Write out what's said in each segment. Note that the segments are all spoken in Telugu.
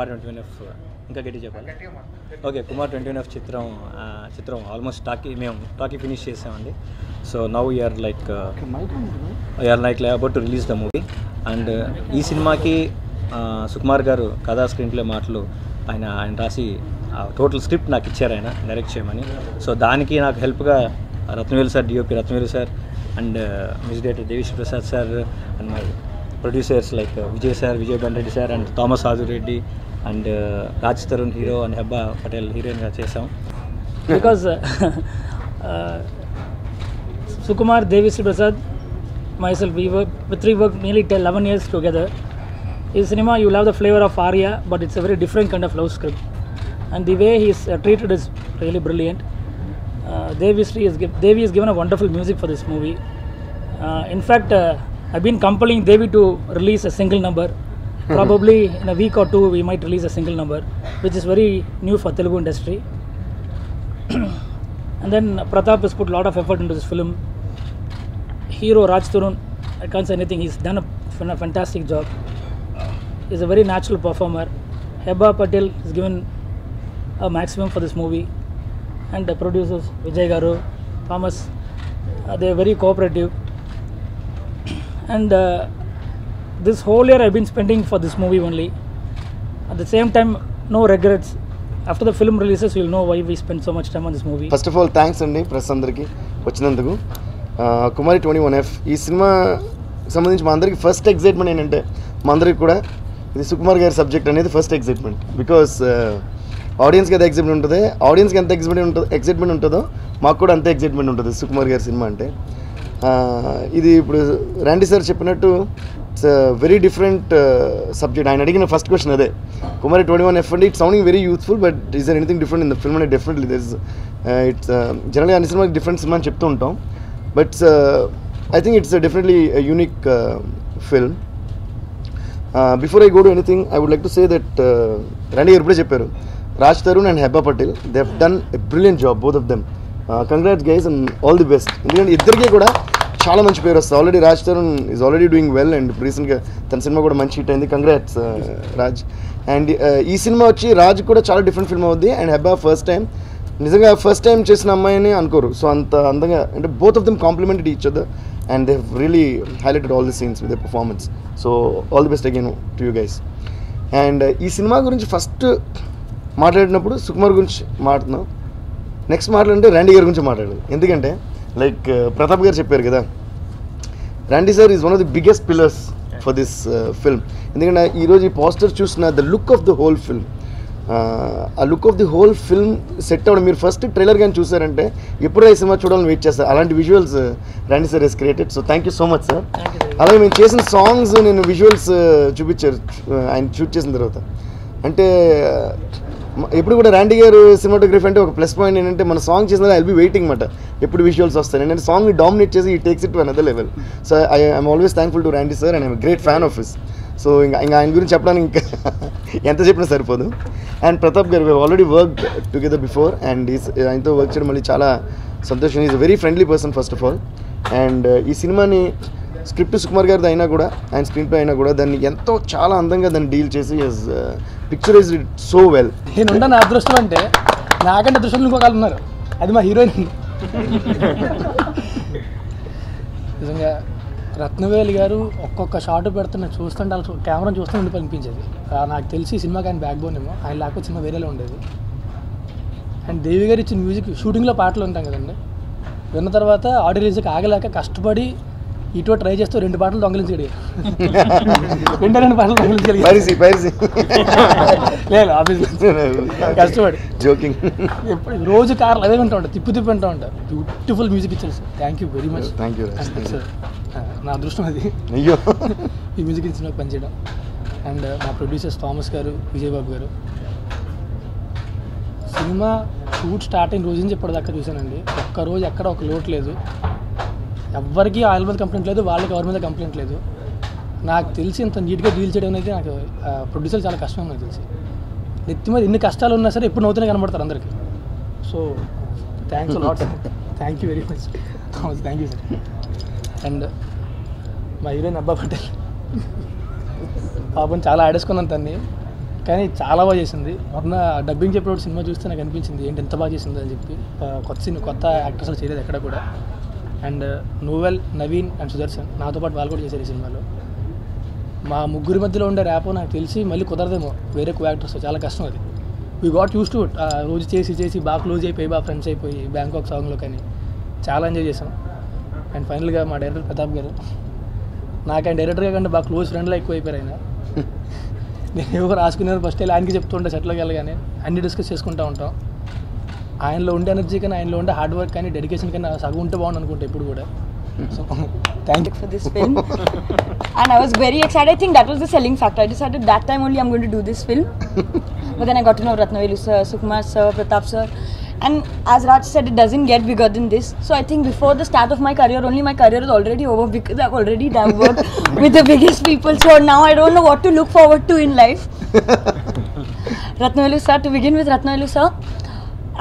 కుమార్ 21F ఇంకా గట్టి చెప్పాలి. ఓకే, కుమార్ 21F చిత్రం ఆల్మోస్ట్ మేము టాకీ ఫినిష్ చేసామండి. So now you're like about to release the movie. And ఈ సినిమాకి సుకుమార్ గారు కథా స్క్రీన్ ప్లే మాటలు ఆయన రాసి టోటల్ స్క్రిప్ట్ నాకు ఇచ్చారు, ఆయన డైరెక్ట్ చేయమని. సో దానికి నాకు హెల్ప్గా Ratnavelu sir, DOP Ratnavelu sir, and music director Devisri Prasad sir, and my producers like Vijay sir, Vijay Banreddy sir, and Thomas Adureddy, and Raj Tarun hero, and Hebah Patel హీరోయిన్గా చేసాం. Because Sukumar, Devisri Prasad, myself, we worked nearly 11 years together. In cinema, you will have the flavor of Arya, but it's a very different kind of love script. And the way he is treated is really brilliant. Devi has given a wonderful music for this movie. In fact, I've been compelling Devi to release a single number. Probably in a week or two, we might release a single number, which is very new for Telugu industry. And then Pratap has put a lot of effort into this film. Hero Raj Tharun, I can't say anything. He's done a fantastic job. He's a very natural performer. Heba Patel has given a maximum for this movie. And the producers, Vijay Garu, Thomas, they are very cooperative. And this whole year I've been spending for this movie only. At the same time, no regrets. After the film releases, you'll know why we spent so much time on this movie. First of all, thanks అండి ప్రెస్ అందరికి వచ్చినందుకు. కుమారి 21F ఈ సినిమా సంబంధించి మా అందరికి ఫస్ట్ ఎగ్జైట్మెంట్ ఏంటంటే, మా అందరికి కూడా ఇది సుకుమార్ గారి సబ్జెక్ట్ అనేది ఫస్ట్ ఎగ్జైట్మెంట్. బికాస్ ఆడియన్స్కి ఎంత ఎగ్జైట్మెంట్ ఉంటుంది, ఆడియన్స్కి ఎంత ఎగ్జైట్మెంట్ ఉంటుందో మాకు కూడా అంతే ఎగ్జైట్మెంట్ ఉంటుంది సుకుమార్ గారి సినిమా అంటే. ఇది ఇప్పుడు రాండీ సార్ చెప్పినట్టు ఇట్స్ వెరీ డిఫరెంట్ సబ్జెక్ట్. ఆయన అడిగిన ఫస్ట్ క్వశ్చన్ అదే, కుమారి 21F అంటే it's sounding very youthful, but is there anything different in the film అంటే డెఫినెట్లీ దిస్ ఇట్స్ జనరల్గా అన్ని సినిమాకి డిఫరెంట్ సినిమా అని చెప్తూ ఉంటాం, but I think it's definitely unique film. Before I go to anything I would like to say that Randy గారు ఇప్పుడే చెప్పారు, Raj Tarun and Hebah Patel they have done a brilliant job, both of them. Congrats guys and all the best. ఎందుకంటే ఇద్దరికీ కూడా చాలా మంచి పేరు వస్తుంది. Already Raj Tarun is already doing well, and రీసెంట్గా తన సినిమా కూడా మంచి హిట్ అయింది. కంగ్రాట్స్ రాజ్. అండ్ ఈ సినిమా వచ్చి రాజ్ కూడా చాలా డిఫరెంట్ ఫిల్మ్ అవుద్ది, అండ్ హెబ్బా ఫస్ట్ టైం, నిజంగా ఫస్ట్ టైం చేసిన అమ్మాయిని అనుకోరు. సో అంత అందంగా అంటే both of them complimented each other, and they have really highlighted all the scenes with the performance. So all the best again to you guys. And ఈ సినిమా గురించి ఫస్ట్ మాట్లాడినప్పుడు సుకుమార్ గురించి మాట్లాడుతున్నాం, నెక్స్ట్ మాట్లాడంటే రాండీ గారి గురించి మాట్లాడాలి. ఎందుకంటే లైక్ ప్రతాప్ గారు చెప్పారు కదా, Randy sir is one of the biggest pillars for this film. ఎందుకంటే ఈరోజు ఈ పోస్టర్ చూసిన the look of the whole film, ఆ look of the whole film set అవ్వడం, మీరు ఫస్ట్ ట్రైలర్ కానీ చూసారంటే ఎప్పుడో ఈ సినిమా చూడాలని వెయిట్ చేస్తారు. అలాంటి visuals Randy sir Hess created. So thank you so much sir. అలాగే మేము చేసిన సాంగ్స్ నేను విజువల్స్ చూపించారు ఆయన షూట్ చేసిన తర్వాత. అంటే ఎప్పుడు కూడా రాండీ గారు సినిమాటోగ్రఫీ అంటే ఒక ప్లస్ పాయింట్ ఏంటంటే, మన సాంగ్ చేసిన ఐల్ బి వెయిటింగ్ మాట ఎప్పుడు విజువల్స్ వస్తాయి. ఏంటంటే సాంగ్ని డామినేట్ చేసి ఈ takes it to another level. So I'm always thankful to Randy sir, and I'm great fan of his. So ఇంకా ఆయన గురించి చెప్పడానికి ఇంకా ఎంత చెప్పినా సరిపోదు. అండ్ ప్రతాప్ గారు already work together before, and ఆయనతో వర్క్ చేయడం మళ్ళీ చాలా సంతోషం. Is a very friendly person first of all. And ఈ సినిమాని స్క్రిప్ట్ సుకుమార్ గారిది అయినా కూడా, ఆయన స్క్రీన్ ప్లే అయినా కూడా దాన్ని ఎంతో చాలా అందంగా దాన్ని డీల్ చేసి పిక్చరైజ్డ్ ఇట్ సో వెల్. నేను నా అదృష్టం అంటే నాకంటే అదృష్టం ఇంకొకళ్ళు ఉన్నారు, అది మా హీరోయిన్. నిజంగా రత్నవేలు గారు ఒక్కొక్క షాట్ పెడుతున్న చూస్తుంటే అలా కెమెరా చూస్తూ ఉండి అనిపించేది. నాకు తెలిసి సినిమాకి ఆయన బ్యాక్ బోన్ ఏమో, ఆయన లేకపోతే సినిమా వేరేలో ఉండేది. అండ్ దేవి గారు ఇచ్చిన మ్యూజిక్, షూటింగ్లో పాటలు ఉంటాం కదండి, విన్న తర్వాత ఆడియో రిలీజ్కి ఆగలేక కష్టపడి ఇటు ట్రై చేస్తూ 2 పాటలు దొంగలించాడు. 2 పాటలు దొంగలించాడు లేదు ఆఫీస్ కష్టపడి జోకింగ్. ఎప్పుడు రోజు కార్లు అదే వింటూ ఉంటారు, తిప్పి వింటూ ఉంటారు. బ్యూటిఫుల్ మ్యూజిక్ ఇచ్చారు sir, thank you very much. Thank you sir, నా అదృష్టం అది అయ్యో ఈ మ్యూజిక్ ఇచ్చిన పనిచేయడం. అండ్ మా ప్రొడ్యూసర్స్ థామస్ గారు, విజయ్ బాబు గారు. సినిమా షూట్ స్టార్ట్ అయిన రోజు నుంచి ఇప్పటిదాకా చూశానండి, ఒక్కరోజు ఎక్కడ ఒక లోటు లేదు. ఎవ్వరికి ఆయిల్ మీద కంప్లైంట్ లేదు, వాళ్ళకి ఎవరి మీద కంప్లైంట్ లేదు. నాకు తెలిసి ఇంత నీట్గా డీల్ చేయడం అనేది నాకు ప్రొడ్యూసర్ చాలా కష్టం. నాకు తెలిసి నెత్తి మీద ఎన్ని కష్టాలు ఉన్నా సరే ఎప్పుడు నవ్వుతూనే కనబడతారు అందరికీ. So thanks lot sir, thank you very much Thomas, thank you sir. And మా హీరోయిన్ హెబ్బా పటేల్, పాపం చాలా ఆడేసుకున్నాను తన్ని, కానీ చాలా బాగా చేసింది. మొన్న డబ్బింగ్ చెప్పేటప్పుడు సినిమా చూస్తే నాకు అనిపించింది ఏంటి ఎంత బాగా చేసింది అని చెప్పి. కొత్త యాక్టర్స్లో చేయలేదు ఎక్కడ కూడా. And novel, Naveen and Sudarshan నాతో పాటు వాళ్ళు కూడా చేశారు ఈ సినిమాలో. మా ముగ్గురి మధ్యలో ఉండే ర్యాపో నాకు తెలిసి మళ్ళీ కుదరదేమో వేరే కో యాక్టర్స్, చాలా కష్టం అది. We got use to it. రోజు చేసి బాగా క్లోజ్ అయిపోయి బాగా ఫ్రెండ్స్ అయిపోయి బ్యాంకాక్ సాంగ్లో కానీ చాలా ఎంజాయ్ చేసాం. అండ్ ఫైనల్గా మా డైరెక్టర్ ప్రతాప్ గారు నాకు ఆయన డైరెక్టర్గా కంటే బాగా క్లోజ్ ఫ్రెండ్లో ఎక్కువ అయిపోయారు ఆయన. నేను ఎవరు రాసుకునేవారు ఫస్ట్ ఆయనకి చెప్తుంటే సెట్లోకి వెళ్ళగానే అన్ని డిస్కస్ చేసుకుంటూ ఉంటాం. ఆయనలో ఉండే ఎనర్జీ కానీ ఆయనలో ఉండే హార్డ్ వర్క్ కానీ డెడికేషన్ కానీ సగం ఉంటే బాగుంది అనుకుంటా ఇప్పుడు కూడా. So thank you for this film. And I was very excited. I think that was the selling factor. I decided that time only I'm going to do this film. But then I got to know Ratnavelu sir, Sukumar sir, Pratap sir. And as Raj said, it doesn't get bigger than this. So I think before the start of my career, only my career is already over because I've already done work with the biggest people. So now I don't know what to look forward to in life. Ratnavelu sir, to begin with Ratnavelu sir,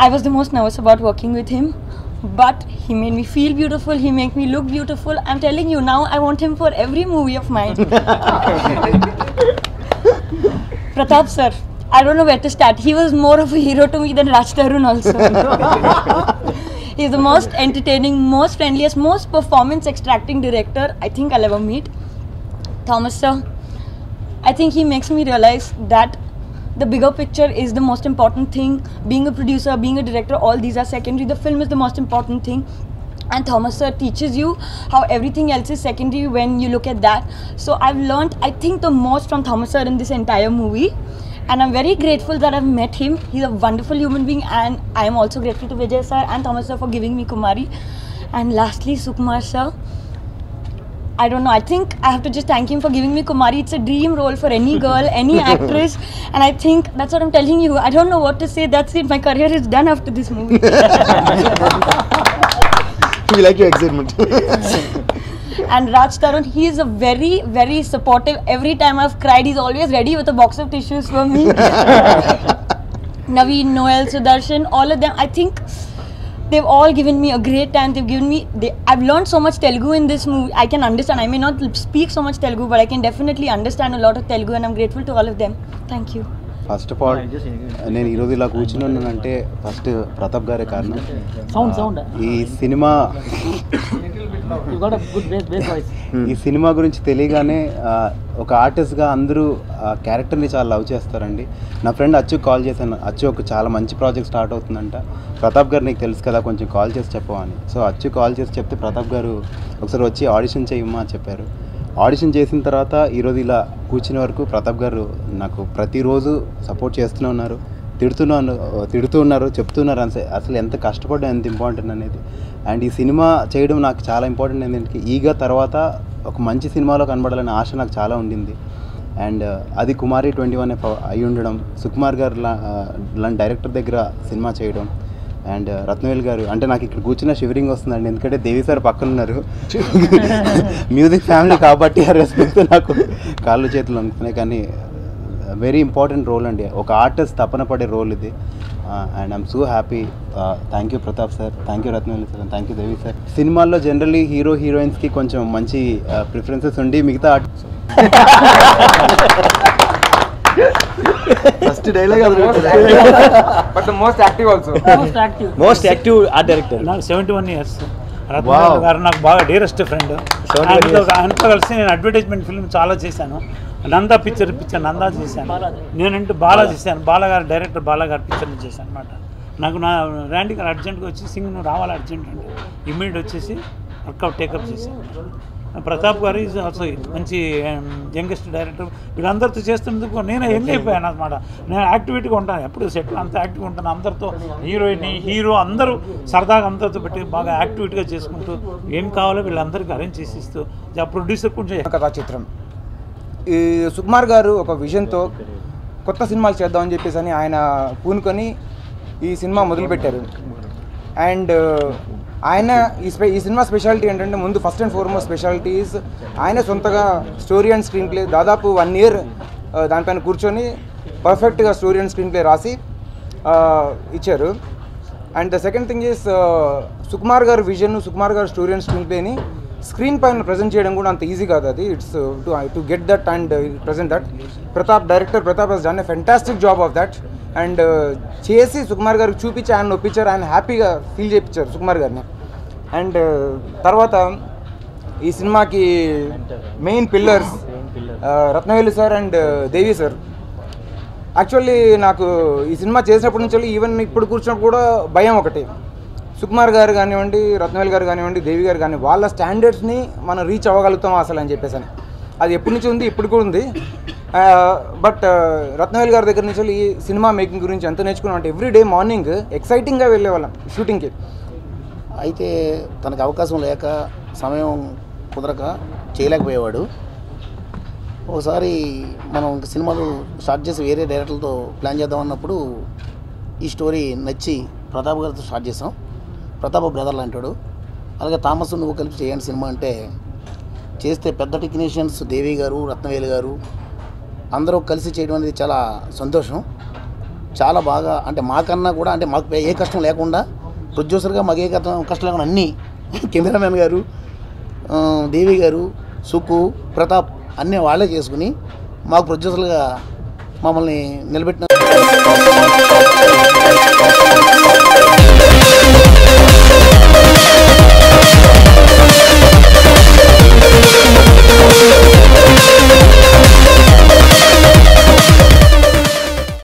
I was the most nervous about working with him. But he made me feel beautiful, he made me look beautiful. I'm telling you now, I want him for every movie of mine. Pratap sir, I don't know where to start. He was more of a hero to me than Raj Tarun also. He's the most entertaining, most friendliest, most performance extracting director I think I'll ever meet. Thomas sir, I think he makes me realize that the bigger picture is the most important thing. Being a producer, being a director, all these are secondary. The film is the most important thing. And Thomas sir teaches you how everything else is secondary when you look at that. So I've learned, I think, the most from Thomas sir in this entire movie. And I'm very grateful that I've met him. He's a wonderful human being. And I'm also grateful to Vijay sir and Thomas sir for giving me Kumari. And lastly, Sukumar sir, I don't know, I think I have to just thank him for giving me Kumari. It's a dream role for any girl, any actress. And I think that's what I'm telling you. I don't know what to say. That's it. My career is done after this movie. We like your excitement. And Raj Tarun, he is a very, very supportive. Every time I've cried, he's always ready with a box of tissues for me. Naveen, Noel, Sudarshan, all of them. I think they've all given me a great time. They've given me, I've learned so much Telugu in this movie. I can understand. I may not speak so much Telugu, but I can definitely understand a lot of Telugu, and I'm grateful to all of them. Thank you. First of all నేను ఈరోజు ఇలా కూర్చున్నానంటే ఫస్ట్ ప్రతాప్ గారే కారణం. సౌండ్ ఈ సినిమా ఈ సినిమా గురించి తెలియగానే ఒక ఆర్టిస్ట్గా అందరూ క్యారెక్టర్ని చాలా లవ్ చేస్తారండి. నా ఫ్రెండ్ అచ్చుకు కాల్ చేశాను, అచ్చు ఒక చాలా మంచి ప్రాజెక్ట్ స్టార్ట్ అవుతుందంట, ప్రతాప్ గారు నీకు తెలుసు కదా కొంచెం కాల్ చేసి చెప్పమని. సో అచ్చు కాల్ చేసి చెప్తే ప్రతాప్ గారు ఒకసారి వచ్చి ఆడిషన్ చేయమ్మా అని చెప్పారు. ఆడిషన్ చేసిన తర్వాత ఈరోజు ఇలా కూర్చునే వరకు ప్రతాప్ గారు నాకు ప్రతిరోజు సపోర్ట్ చేస్తూనే ఉన్నారు, తిడుతూ ఉన్నారు, చెప్తున్నారు అసలు ఎంత కష్టపడ్డా ఎంత ఇంపార్టెంట్ అనేది. అండ్ ఈ సినిమా చేయడం నాకు చాలా ఇంపార్టెంట్ ఏంటంటే ఈగ తర్వాత ఒక మంచి సినిమాలో కనబడాలనే ఆశ నాకు చాలా ఉండింది. అండ్ అది కుమారి 21 అయి ఉండడం, సుకుమార్ గారు లాంటి డైరెక్టర్ దగ్గర సినిమా చేయడం, అండ్ రత్నవేల్ గారు అంటే నాకు ఇక్కడ కూర్చున్న షివరింగ్ వస్తుందండి, ఎందుకంటే దేవి సార్ పక్కన ఉన్నారు. మ్యూజిక్ ఫ్యామిలీ కాబట్టి ఆ రెస్పెక్ట్ నాకు కాళ్ళు చేతులు అనుకున్నాయి. కానీ వెరీ ఇంపార్టెంట్ రోల్ అండి, ఒక ఆర్టిస్ట్ తపన పడే రోల్ ఇది. And I'm so happy. Thank you Pratap sir, thank you Rathnavel sir, thank you Devi sir. సినిమాల్లో జనరల్లీ హీరో హీరోయిన్స్కి కొంచెం మంచి ప్రిఫరెన్సెస్ ఉండి మిగతా first dialogue but the most active also. Most active art director. నాకు 71 years. రత్నవేల్ గారు నాకు బాగా డీరెస్ట్ ఫ్రెండ్. ఆయనతో కలిసి నేను అడ్వర్టైజ్మెంట్ ఫిల్మ్ చాలా చేశాను. నందా పిక్చర్ నందా చేశాను, నేనంటే బాలా చేశాను, బాలగారు డైరెక్టర్ బాలగారు పిక్చర్ని చేశాను అనమాట. నాకు నా ర్యాండీ గారు అర్జెంట్గా వచ్చి సింగ్ నువ్వు రావాలి అర్జెంట్ అంటే ఇమ్మీడియట్ వచ్చేసి వర్కౌట్ టేకప్ చేశాను. ప్రతాప్ గారు ఈజ్ ఆల్సో మంచి యంగెస్ట్ డైరెక్టర్. వీళ్ళందరితో చేస్తున్నందుకు నేను యంగ్ అయిపోయాను అనమాట. నేను యాక్టివిటీగా ఉంటాను, ఎప్పుడు సెట్ అంత యాక్టివ్గా ఉంటాను. అందరితో హీరోయిన్ హీరో అందరూ సరదాగా అందరితో పెట్టి బాగా యాక్టివిటీగా చేసుకుంటూ ఏం కావాలో వీళ్ళందరికీ అరేంజ్ చేసి ఇస్తూ ప్రొడ్యూసర్ కొంచెం కథా చిత్రం. ఈ సుకుమార్ గారు ఒక విజన్తో కొత్త సినిమాలు చేద్దామని చెప్పేసి అని ఆయన పూనుకొని ఈ సినిమా మొదలుపెట్టారు. అండ్ ఆయన ఈ సినిమా స్పెషాలిటీ ఏంటంటే ముందు ఫస్ట్ అండ్ ఫార్మోస్ట్ స్పెషాలిటీస్ ఆయన సొంతగా స్టోరీ అండ్ స్క్రీన్ ప్లే దాదాపు 1 year దానిపైన కూర్చొని పర్ఫెక్ట్గా స్టోరీ అండ్ స్క్రీన్ ప్లే రాసి ఇచ్చారు. And the second thing is Sukumar గారు విజన్, సుకుమార్ గారు స్టోరీ అండ్ స్క్రీన్ ప్లేని స్క్రీన్ పైన ప్రజెంట్ చేయడం కూడా అంత ఈజీ కాదు అది. It's to get that and present that. Director Pratap he's done a fantastic job of that. And చేసి సుకుమార్ గారికి చూపించి ఆయన ఒప్పించారు, ఆయన హ్యాపీగా ఫీల్ చేయించారు సుకుమార్ గారిని. అండ్ తర్వాత ఈ సినిమాకి main pillars Rathnavelu sir and Devi sir. Actually నాకు ఈ సినిమా చేసినప్పటి నుంచి ఈవెన్ ఇప్పుడు కూర్చున్నప్పుడు కూడా భయం ఒకటి, సుకుమార్ గారు కానివ్వండి, రత్నవేలు గారు కానివ్వండి, దేవి గారు కానీ వాళ్ళ స్టాండర్డ్స్ని మనం రీచ్ అవ్వగలుగుతాం అసలు అని చెప్పేసి. అది ఎప్పటి నుంచి ఉంది, ఇప్పుడు కూడా ఉంది. బట్ రత్నవేలు గారి దగ్గర నుంచి ఈ సినిమా మేకింగ్ గురించి ఎంత నేర్చుకున్నాం అంటే ఎవ్రీ డే మార్నింగ్ ఎక్సైటింగ్గా వెళ్ళేవాళ్ళం షూటింగ్కి. అయితే తనకు అవకాశం లేక సమయం కుదరక చేయలేకపోయేవాడు. ఒకసారి మనం సినిమాలు స్టార్ట్ చేసి వేరే డైరెక్టర్లతో ప్లాన్ చేద్దాం అన్నప్పుడు ఈ స్టోరీ నచ్చి ప్రతాప్ గారితో స్టార్ట్ చేసాం. ప్రతాప్ బ్రదర్లు అంటాడు. అలాగే థామస్ నువ్వు కలిపి చేయండి సినిమా అంటే చేస్తే పెద్ద టెక్నీషియన్స్ దేవి గారు, రత్నవేలు గారు అందరూ కలిసి చేయడం అనేది చాలా సంతోషం. చాలా బాగా అంటే మాకన్నా కూడా అంటే మాకు ఏ కష్టం లేకుండా ప్రొడ్యూసర్గా మాకు ఏ కష్టం లేకుండా అన్నీ కెమెరామెన్ గారు, దేవి గారు, సుకు, ప్రతాప్ అన్నీ వాళ్ళే చేసుకుని మాకు ప్రొడ్యూసర్లుగా మమ్మల్ని నిలబెట్టిన